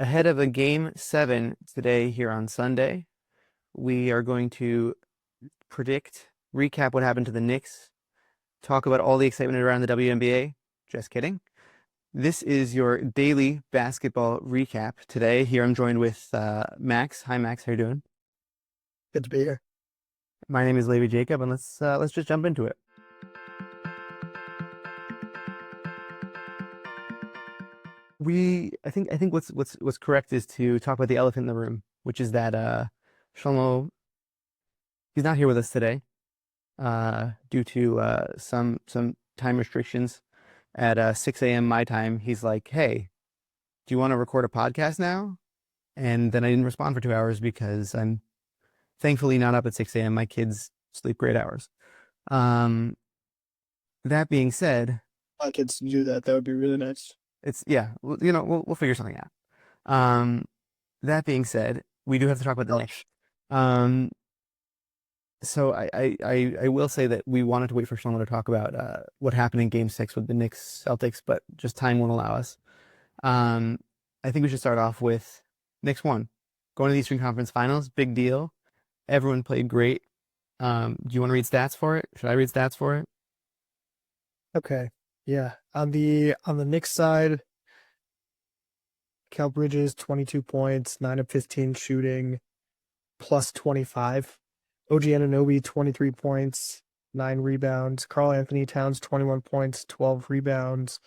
Ahead of a game 7 today here on Sunday, we are going to recap what happened to the Knicks, talk about all the excitement around the WNBA. Just kidding. This is your daily basketball recap. Today, here I'm joined with Max. Hi, Max. How you doing? Good to be here. My name is Levi Jacob, and let's just jump into it. I think what's correct is to talk about the elephant in the room, which is that Shlomo, he's not here with us today due to some time restrictions. At 6 a.m. my time, he's like, "Hey, do you want to record a podcast now?" And then I didn't respond for 2 hours because I'm thankfully not up at 6 a.m. My kids sleep great hours. Um, that being said, My kids do that. That would be really nice. it's yeah, we'll figure something out. Um, that being said, we do have to talk about the Knicks. Um, so I will say that we wanted to wait for Shlomo to talk about what happened in Game 6 with the Knicks Celtics, but just time won't allow us. Um, I think we should start off with Knicks won, going to the Eastern Conference Finals, big deal. Everyone played great. Do you want to read stats for it? Should I read stats for it? Okay. Yeah. On the Knicks side, Cal Bridges, 22 points, 9 of 15 shooting, plus 25. OG Anunoby, 23 points, 9 rebounds. Karl Anthony Towns, 21 points, 12 rebounds.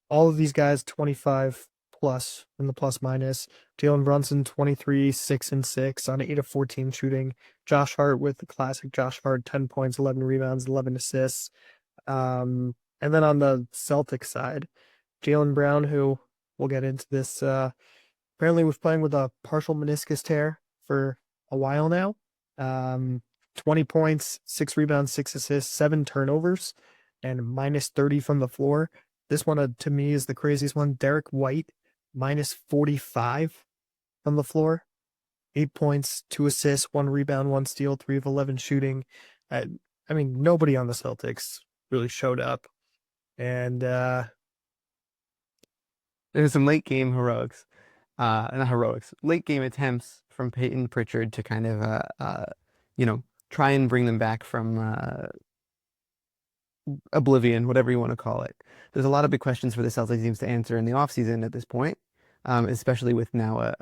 All of these guys, 25 plus in the plus minus. Jalen Brunson, 23, 6 and 6 on 8 of 14 shooting. Josh Hart with the classic Josh Hart, 10 points, 11 rebounds, 11 assists. And then on the Celtics side, Jalen Brown, who we'll get into this, apparently was playing with a partial meniscus tear for a while now. Um, 20 points, 6 rebounds, 6 assists, 7 turnovers, and minus 30 from the floor. This one, to me, is the craziest one. Derek White, minus 45 from the floor. 8 points, 2 assists, 1 rebound, 1 steal, 3 of 11 shooting. I, I mean, nobody on the Celtics really showed up. And There's some late game heroics, not heroics, late game attempts from Peyton Pritchard to kind of you know, try and bring them back from oblivion, whatever you want to call it. There's a lot of big questions for the Celtics teams to answer in the offseason at this point, especially with now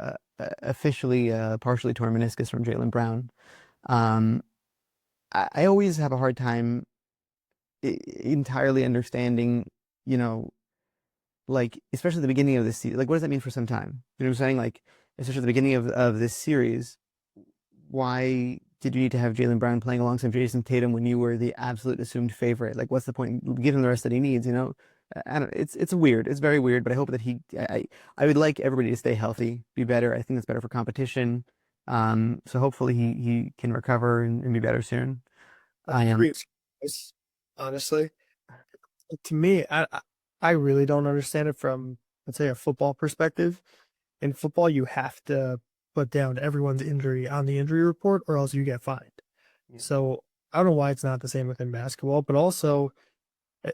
officially partially torn meniscus from Jalen Brown. Um, I always have a hard time entirely understanding, you know, like especially the beginning of this season. Like, what does that mean for some time? You know what I'm saying? Like, especially at the beginning of this series, why did you need to have Jalen Brown playing alongside Jason Tatum when you were the absolute assumed favorite? Like, what's the point? Give him the rest that he needs, you know? I don't. It's weird. It's very weird. But I hope that I would like everybody to stay healthy, be better. I think that's better for competition. So hopefully he can recover and be better soon. I I am. agree with you guys, honestly. To me, I really don't understand it from, let's say, a football perspective. In football, you have to put down everyone's injury on the injury report or else you get fined. Yeah. So I don't know why it's not the same within basketball, but also, eh,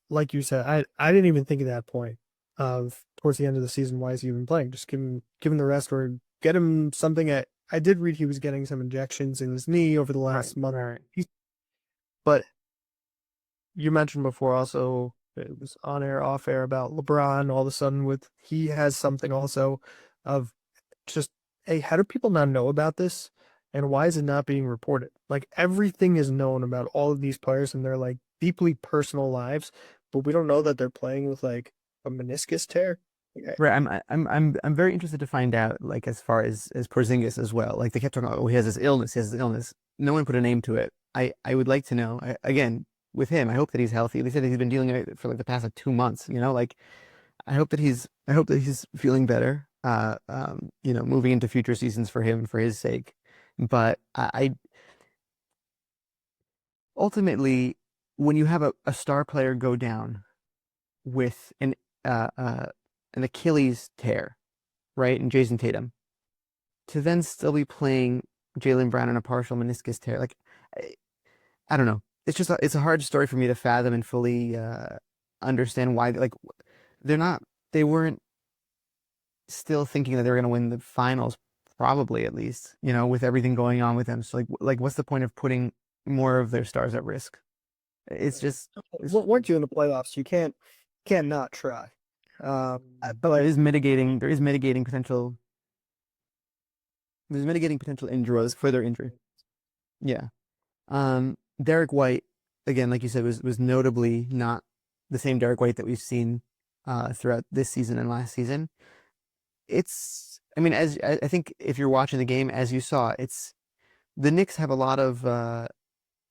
like you said, I didn't even think of that point of towards the end of the season, why is he even playing? Just give him the rest or get him something at I did read he was getting some injections in his knee over the Right. last month. Right. But you mentioned before also it was on air, off air about LeBron all of a sudden with he has something also of just, hey, how do people not know about this? And why is it not being reported? Like everything is known about all of these players and their like deeply personal lives, but we don't know that they're playing with like a meniscus tear. Like, Right. I'm very interested to find out, like, as far as Porzingis as well. Like, they kept talking about, oh, he has this illness, he has this illness. No one put a name to it. I would like to know. Again, with him, I hope that he's healthy. They said that he's been dealing with it for like the past like 2 months. You know, like I hope that he's feeling better. Moving into future seasons for him for his sake. But I ultimately, when you have a star player go down with uh, uh, an Achilles tear, right, and Jason Tatum, to then still be playing Jalen Brown on a partial meniscus tear. Like, I, I don't know. It's a hard story for me to fathom and fully understand why. Like, they're not, they weren't. still thinking that they're going to win the finals, probably at least, with everything going on with them. So like what's the point of putting more of their stars at risk? It's just it's Weren't you in the playoffs? You can't not try. but there is mitigating potential. There's mitigating potential injuries, further injury. Yeah. Derek White, again, like you said, was notably not the same Derek White that we've seen throughout this season and last season. I mean, as I think if you're watching the game, as you saw, it's the Knicks have a lot of,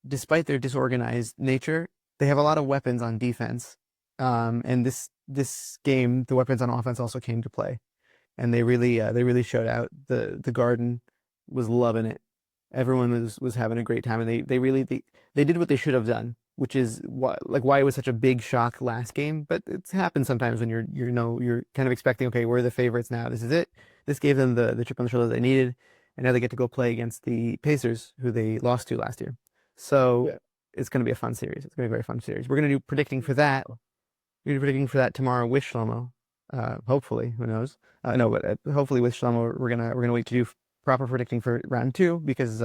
despite their disorganized nature, they have a lot of weapons on defense. And this game, the weapons on offense also came to play, and they really showed out. The Garden was loving it. Everyone was having a great time, and they did what they should have done, which is why it was such a big shock last game. But it's happened sometimes when you're kind of expecting, okay, we're the favorites now. This is it. This gave them the chip on the shoulder they needed, and now they get to go play against the Pacers, who they lost to last year. So Yeah. it's going to be a fun series. It's going to be a very fun series. We're going to do predicting for that. We're predicting for that tomorrow with Shlomo. Hopefully, who knows? No, but hopefully with Shlomo, we're gonna wait to do proper predicting for round two, because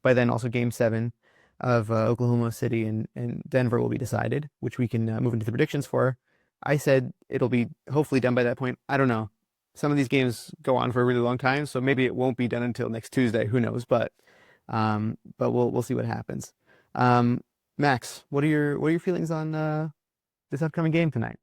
by then also Game 7 of Oklahoma City and Denver will be decided, which we can move into the predictions for. I said it'll be hopefully done by that point. I don't know. Some of these games go on for a really long time, so maybe it won't be done until next Tuesday. Who knows? But we'll see what happens. Um, Max, what are your feelings on this upcoming game tonight?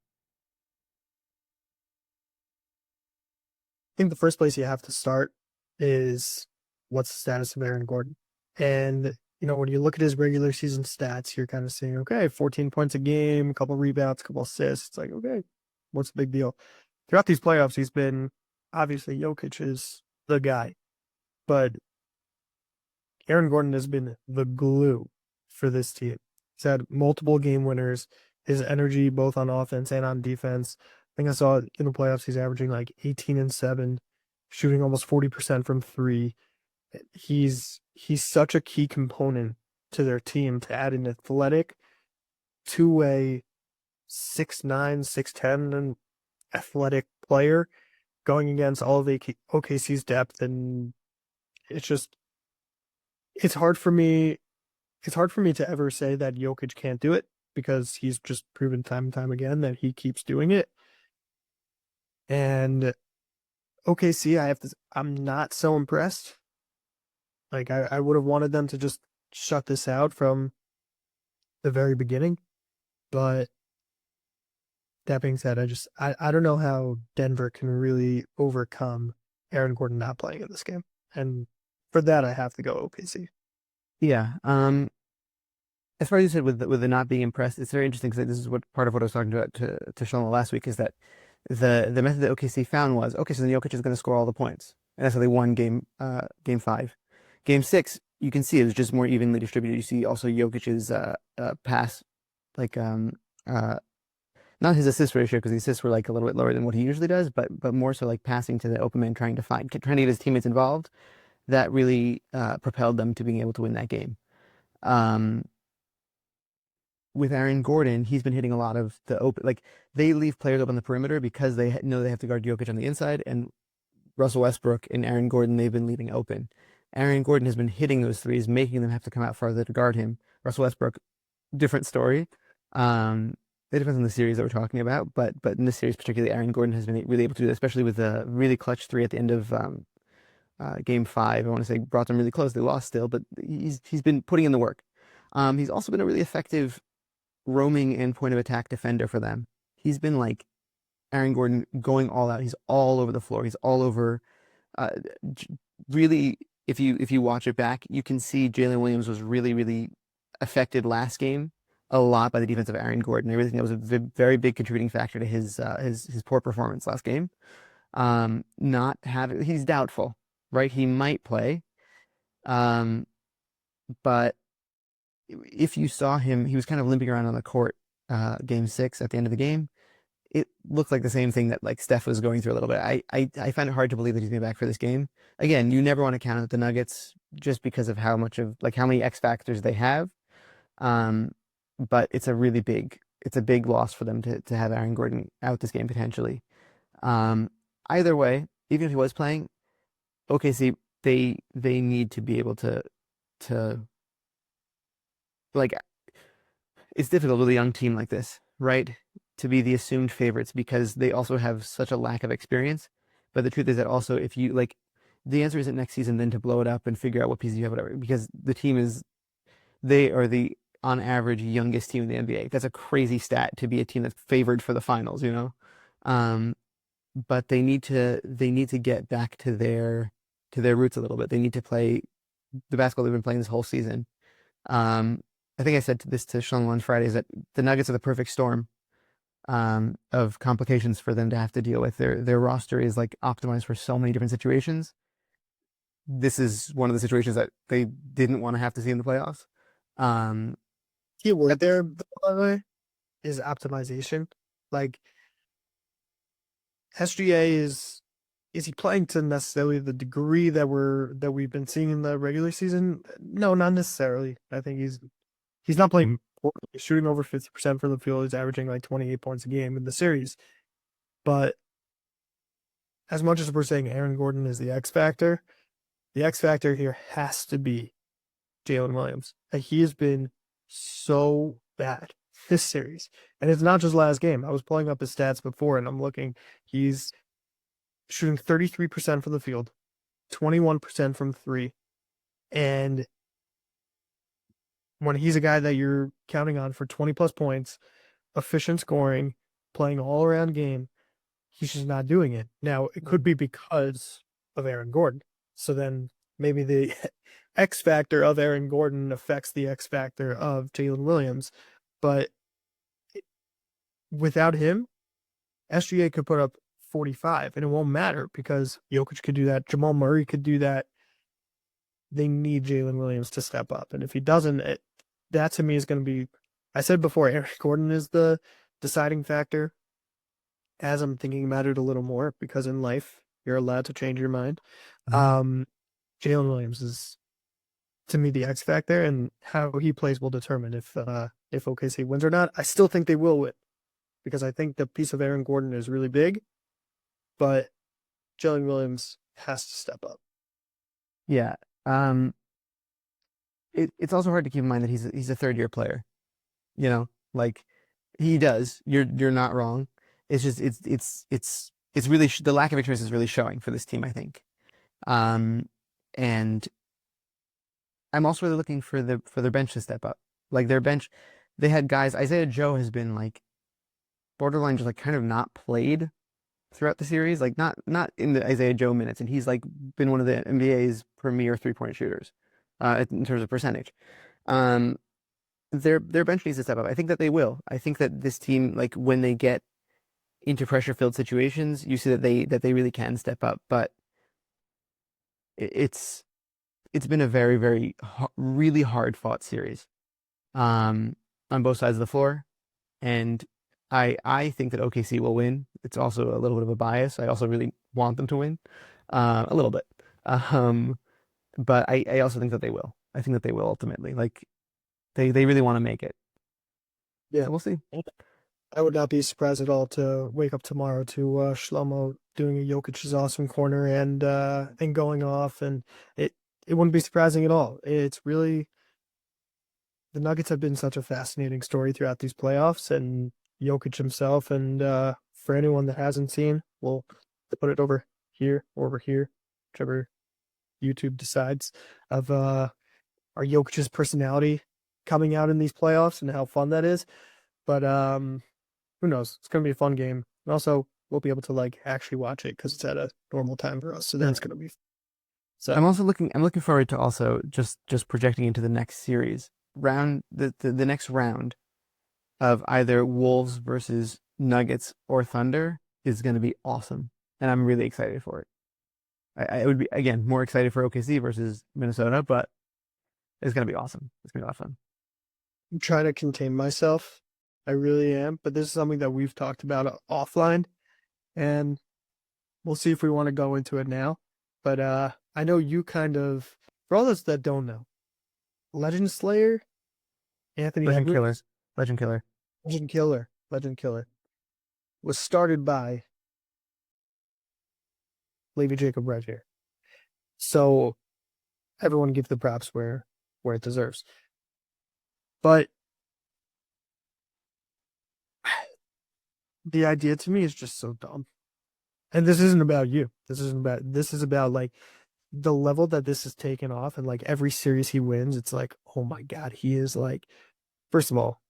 I think the first place you have to start is what's the status of Aaron Gordon. And, when you look at his regular season stats, you're kind of saying, okay, 14 points a game, a couple rebounds, a couple assists. It's like, okay, what's the big deal? Throughout these playoffs, he's been obviously Jokic is the guy, but Aaron Gordon has been the glue for this team. He's had multiple game winners. His energy, both on offense and on defense. I think I saw in the playoffs, he's averaging like 18 and 7, shooting almost 40% from three. He's such a key component to their team to add an athletic, two-way, 6'9", 6'10", and athletic player going against all of OKC's depth. And it's just it's hard for me it's hard for me to ever say that Jokic can't do it, because he's just proven time and time again that he keeps doing it. And OKC, I'm not so impressed. Like I would have wanted them to just shut this out from the very beginning. But that being said, I don't know how Denver can really overcome Aaron Gordon not playing in this game. And for that I have to go OKC. Yeah. As far as you said with the not being impressed, it's very interesting, because this is what part of what I was talking about to Shlomo last week, is that the method that OKC found was, okay, so then Jokic is going to score all the points, and that's how they won game 5. Game 6, you can see it was just more evenly distributed. You see also Jokic's pass, like not his assist ratio, because the assists were like a little bit lower than what he usually does, but more so like passing to the open man, trying to get his teammates involved. That really propelled them to being able to win that game. Um, with Aaron Gordon, he's been hitting a lot of the open, like they leave players up on the perimeter because they know they have to guard Jokic on the inside, and Russell Westbrook and Aaron Gordon, they've been leaving open. Aaron Gordon has been hitting those threes, making them have to come out farther to guard him. Russell Westbrook, different story. Um, it depends on the series that we're talking about, but in this series particularly, Aaron Gordon has been really able to do that, especially with a really clutch three at the end of game 5. I want to say brought them really close. They lost still, but he's been putting in the work. He's also been a really effective roaming and point of attack defender for them. He's been like Aaron Gordon going all out. He's all over the floor. He's all over. Uh, really, if you watch it back, you can see Jalen Williams was really affected last game a lot by the defense of Aaron Gordon. I really think that was a very big contributing factor to his poor performance last game. Not having He's doubtful, right? He might play, um, but if you saw him, he was kind of limping around on the court, game 6 at the end of the game. It looked like the same thing that like Steph was going through a little bit. I find it hard to believe that he's gonna be back for this game. Again, you never want to count out the Nuggets just because of how many X factors they have. Um, but it's a big loss for them to have Aaron Gordon out this game potentially. Um, either way, even if he was playing, OKC they need to be able to like it's difficult with a young team like this, right? To be the assumed favorites because they also have such a lack of experience. But the truth is that also if you like the answer isn't next season then to blow it up and figure out what pieces you have, whatever, because the team is they are the on average youngest team in the NBA. That's a crazy stat to be a team that's favored for the finals, you know? Um, but they need to get back to their roots a little bit. They need to play the basketball they've been playing this whole season. Um, I think I said this to Sean on Friday is that the Nuggets are the perfect storm of complications for them to have to deal with. Their roster is like optimized for so many different situations. This is one of the situations that they didn't want to have to see in the playoffs. Um, Key word there, by the way, is optimization. Like SGA is he playing to necessarily the degree that we've been seeing in the regular season? No, not necessarily. I think he's not playing poorly. He's shooting over 50% from the field. He's averaging like 28 points a game in the series. But as much as we're saying Aaron Gordon is the X factor here has to be Jalen Williams. Like, he has been so bad this series. And it's not just last game. I was pulling up his stats before and I'm looking. He's shooting 33% from the field, 21% from three. And when he's a guy that you're counting on for 20 plus points, efficient scoring, playing all around game, he's just not doing it. Now, it could be because of Aaron Gordon. So then maybe the X factor of Aaron Gordon affects the X factor of Jalen Williams. But without him, SGA could put up 45 and it won't matter because Jokic could do that. Jamal Murray could do that. They need Jalen Williams to step up. And if he doesn't, that to me is going to be, I said before, Aaron Gordon is the deciding factor as I'm thinking about it a little more because in life, you're allowed to change your mind. Jalen Williams is to me the X factor, and how he plays will determine if OKC wins or not. I still think they will win because I think the piece of Aaron Gordon is really big, but Jalen Williams has to step up. yeah. Um, it's also hard to keep in mind that he's a third year player. You know, like he does. You're not wrong. It's just it's really the lack of experience is really showing for this team, I think. Um, and I'm also really looking for their bench to step up. Like their bench, they had guys. Isaiah Joe has been like borderline just like kind of not played throughout the series, like not in the Isaiah Joe minutes, and he's like been one of the NBA's premier 3-point shooters, in terms of percentage. Um, their bench needs to step up. I think that they will. I think that this team, like when they get into pressure filled situations, you see that they really can step up. But it's been a very really hard fought series, um, on both sides of the floor, and I think that OKC will win. It's also a little bit of a bias. I also really want them to win, a little bit. Um, but I also think that they will. I think that they will ultimately. Like they really want to make it. Yeah. So we'll see. I would not be surprised at all to wake up tomorrow to Shlomo doing a Jokic's awesome corner and going off, and it it wouldn't be surprising at all. It's really the Nuggets have been such a fascinating story throughout these playoffs, and Jokic himself. And for anyone that hasn't seen, we'll put it over here, whichever YouTube decides of our Jokic's personality coming out in these playoffs and how fun that is. But who knows? It's gonna be a fun game. And also, we'll be able to like actually watch it because it's at a normal time for us. So that's gonna be so. I'm looking forward to also just projecting into the next series round the next round of either Wolves versus Nuggets or Thunder is going to be awesome, and I'm really excited for it. I would be again more excited for OKC versus Minnesota, but it's going to be awesome. It's going to be a lot of fun. I'm trying to contain myself. I really am. But this is something that we've talked about offline, and we'll see if we want to go into it now. But I know you kind of, for all those that don't know, Legend Slayer, Anthony Legend Edwards, killers, legend killer. Legend Killer was started by Levy Jacob right here. So everyone give the props where it deserves. But the idea to me is just so dumb. And this isn't about you. This is about like the level that this is taken off, and like every series he wins, it's like, oh my God, he is like, first of all,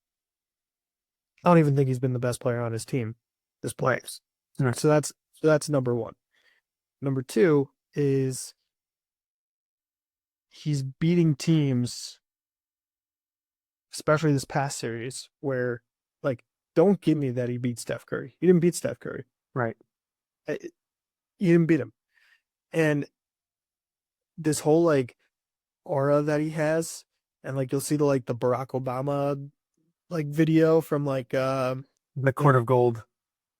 I don't even think he's been the best player on his team this playoffs. Right. So that's number one. Number two is he's beating teams, especially this past series, where like, don't give me that he beat Steph Curry. He didn't beat Steph Curry. Right. He didn't beat him. And this whole like aura that he has, and like you'll see the Barack Obama like video from The Court of Gold.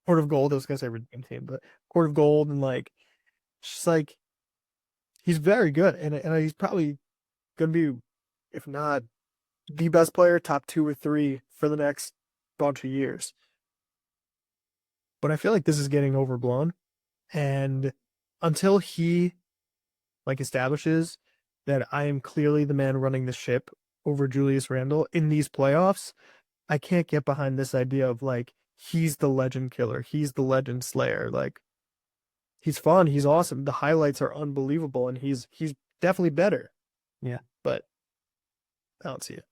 Court of Gold. I was gonna say Redeem Team, but Court of Gold, and like it's just like he's very good, and he's probably gonna be, if not the best player, top 2 or 3 for the next bunch of years. But I feel like this is getting overblown, and until he like establishes that I am clearly the man running the ship over Julius Randle in these playoffs, I can't get behind this idea of like he's the legend killer, he's the legend slayer. Like he's fun, he's awesome. The highlights are unbelievable, and he's definitely better. Yeah. But I don't see it.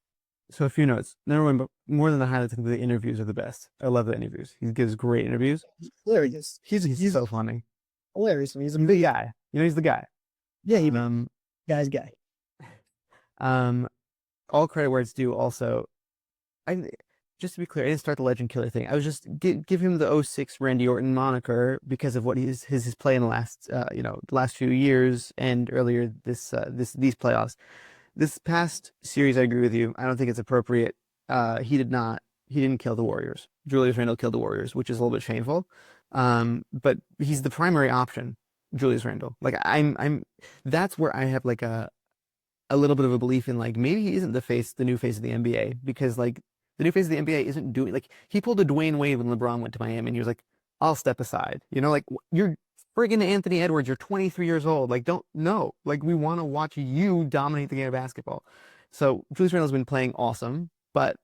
So a few notes. Number one, but more than the highlights, I think the interviews are the best. I love the interviews. He gives great interviews. He's hilarious. He's so funny. Hilarious. I mean, he's a He's the guy. He's the guy. yeah, he Um, guy's guy. um, all credit where it's due. Also, I just to be clear, I didn't start the Legend Killer thing. I was just give him the '06 Randy Orton moniker because of what his play in the last the last few years and earlier these playoffs. This past series, I agree with you. I don't think it's appropriate. He didn't kill the Warriors. Julius Randle killed the Warriors, which is a little bit shameful. But he's the primary option, Julius Randle. Like that's where I have like a little bit of a belief in like maybe he isn't the new face of the NBA, because like the new face of the NBA isn't doing, like, he pulled a Dwayne Wade when LeBron went to Miami and he was like, I'll step aside. Like, you're friggin' Anthony Edwards, you're 23 years old. Like, don't know. Like, we want to watch you dominate the game of basketball. So Julius Randle's been playing awesome, but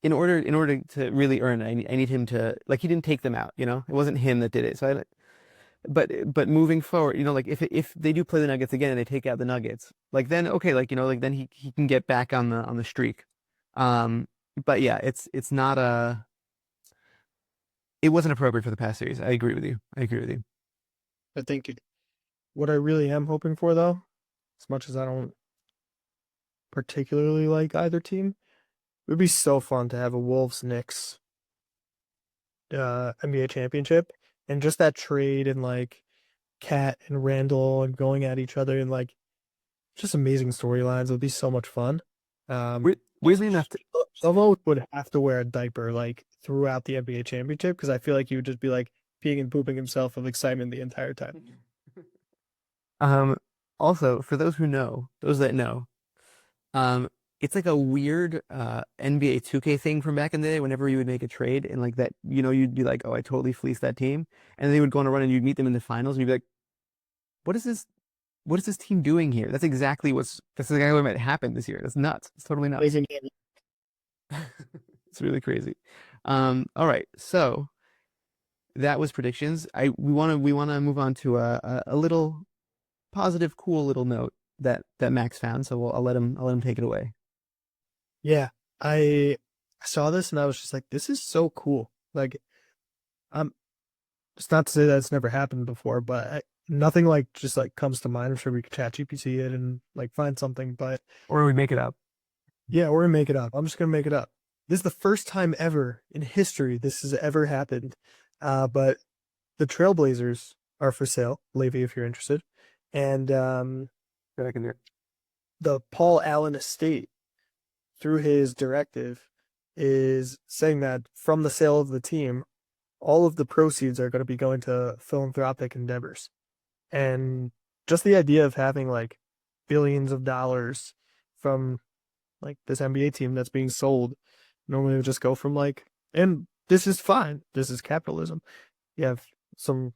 in order to really earn it, I need him to, like, he didn't take them out. It wasn't him that did it. So but moving forward, like if they do play the Nuggets again and they take out the Nuggets, like then okay, like like then he can get back on the streak. Um, but yeah, it's not it wasn't appropriate for the past series. I agree with you. I agree with you. I think what I really am hoping for, though, as much as I don't particularly like either team, it would be so fun to have a Wolves Knicks NBA championship, and just that trade, and like Cat and Randall and going at each other, and like just amazing storylines. It would be so much fun. Weirdly enough, Someone would have to wear a diaper like throughout the NBA championship, because I feel like he would just be like peeing and pooping himself of excitement the entire time. um, also for those that know, it's like a weird NBA 2K thing from back in the day. Whenever you would make a trade and like that, you'd be like, oh, I totally fleeced that team, and they would go on a run and you'd meet them in the finals and you'd be like, what is this? What is this team doing here? That's exactly what happened this year. That's nuts. It's totally nuts. It's really crazy. All right, so that was predictions. We wanna move on to a little positive, cool little note that Max found. So I'll let him take it away. Yeah, I saw this and I was just like, this is so cool. Like, I'm it's not to say that it's never happened before, but nothing like just like comes to mind. I'm sure we could chat GPT it and like find something, but Or we make it up. yeah, we're gonna make it up. I'm just gonna make it up. This is the first time ever in history this has ever happened. But the Trailblazers are for sale, Levy, if you're interested. And That I can do it. the Paul Allen estate, through his directive, is saying that from the sale of the team, all of the proceeds are going to be going to philanthropic endeavors. And just the idea of having like billions of dollars from like this NBA team that's being sold, normally it would just go from like, and this is fine. This is capitalism. You have some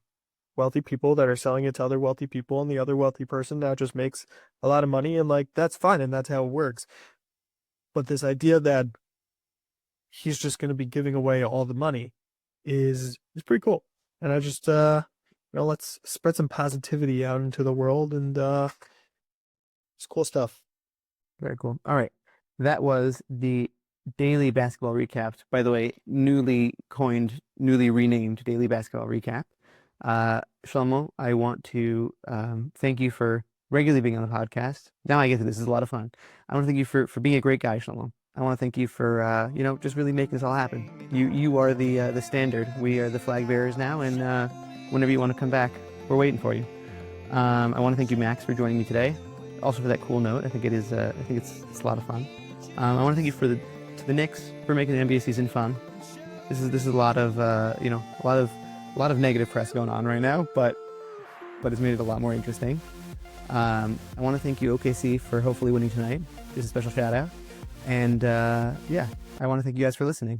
wealthy people that are selling it to other wealthy people, and the other wealthy person now just makes a lot of money, and like that's fine, and that's how it works. But this idea that he's just going to be giving away all the money is pretty cool. And I just let's spread some positivity out into the world, and it's cool stuff. Very cool. All right. That was the daily basketball recap. By the way, newly coined, newly renamed daily basketball recap. Shlomo, I want to thank you for regularly being on the podcast. Now I get to this. Is a lot of fun. I want to thank you for being a great guy, Shlomo. I want to thank you for just really making this all happen. You are the standard. We are the flag bearers now, and whenever you want to come back, we're waiting for you. I want to thank you, Max, for joining me today. Also for that cool note. I think it is. I think it's a lot of fun. I want to thank you to the Knicks for making the NBA season fun. This is a lot of a lot of negative press going on right now, but it's made it a lot more interesting. I want to thank you, OKC, for hopefully winning tonight. Just a special shout out. And I want to thank you guys for listening.